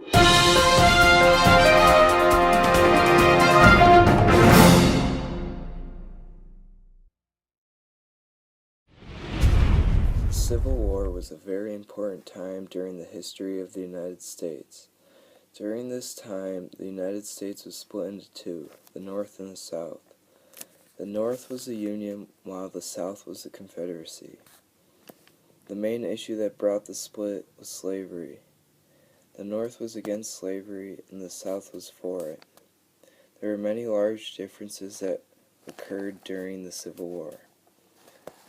The Civil War was a very important time during the history of the United States. During this time, the United States was split into two, the North and the South. The North was the Union, while the South was the Confederacy. The main issue that brought the split was slavery. The North was against slavery, and the South was for it. There were many large differences that occurred during the Civil War.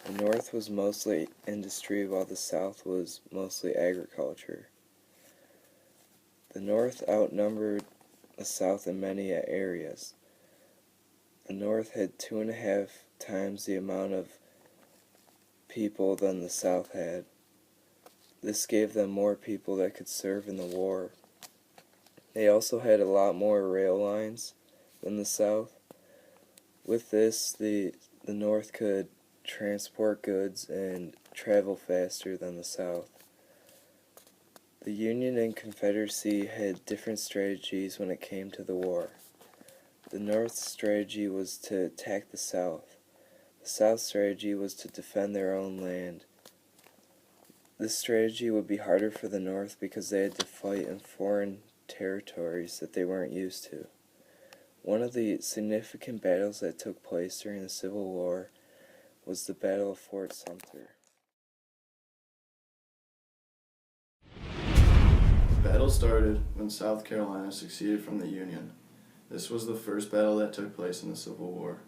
The North was mostly industry, while the South was mostly agriculture. The North outnumbered the South in many areas. The North had 2.5 times the amount of people than the South had. This gave them more people that could serve in the war. They also had a lot more rail lines than the South. With this, the North could transport goods and travel faster than the South. The Union and Confederacy had different strategies when it came to the war. The North's strategy was to attack the South. The South's strategy was to defend their own land. This strategy would be harder for the North because they had to fight in foreign territories that they weren't used to. One of the significant battles that took place during the Civil War was the Battle of Fort Sumter. The battle started when South Carolina seceded from the Union. This was the first battle that took place in the Civil War.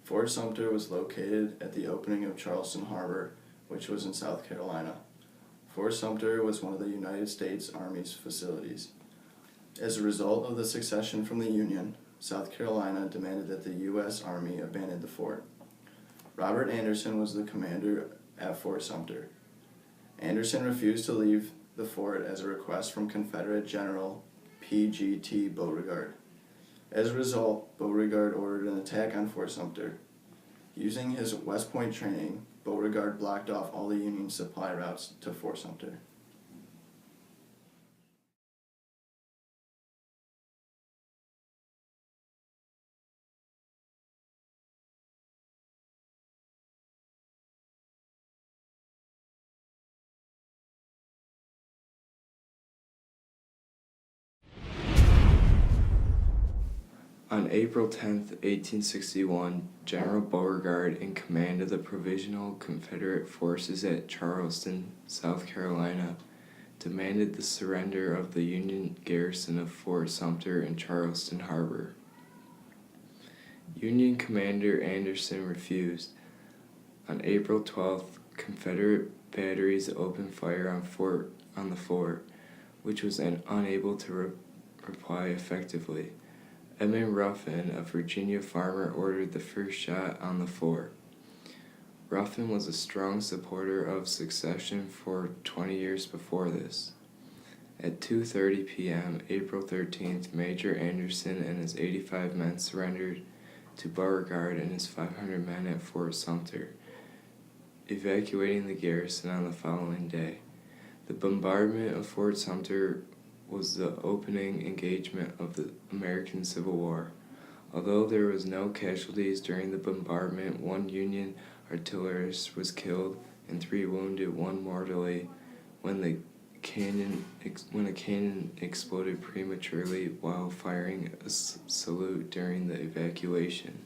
Fort Sumter was located at the opening of Charleston Harbor, which was in South Carolina. Fort Sumter was one of the United States Army's facilities. As a result of the secession from the Union, South Carolina demanded that the U.S. Army abandon the fort. Robert Anderson was the commander at Fort Sumter. Anderson refused to leave the fort as a request from Confederate General P.G.T. Beauregard. As a result, Beauregard ordered an attack on Fort Sumter. Using his West Point training, Beauregard blocked off all the Union supply routes to Fort Sumter. On April 10, 1861, General Beauregard, in command of the Provisional Confederate Forces at Charleston, South Carolina, demanded the surrender of the Union garrison of Fort Sumter in Charleston Harbor. Union Commander Anderson refused. On April 12th, Confederate batteries opened fire on the fort, which was unable to reply effectively. Edmund Ruffin, a Virginia farmer, ordered the first shot on the fort. Ruffin was a strong supporter of secession for 20 years before this. At 2:30 p.m., April 13th, Major Anderson and his 85 men surrendered to Beauregard and his 500 men at Fort Sumter, evacuating the garrison on the following day. The bombardment of Fort Sumter was the opening engagement of the American Civil War. Although there was no casualties during the bombardment, 1 Union artillerist was killed and 3 wounded, 1 mortally, when a cannon exploded prematurely while firing a salute during the evacuation.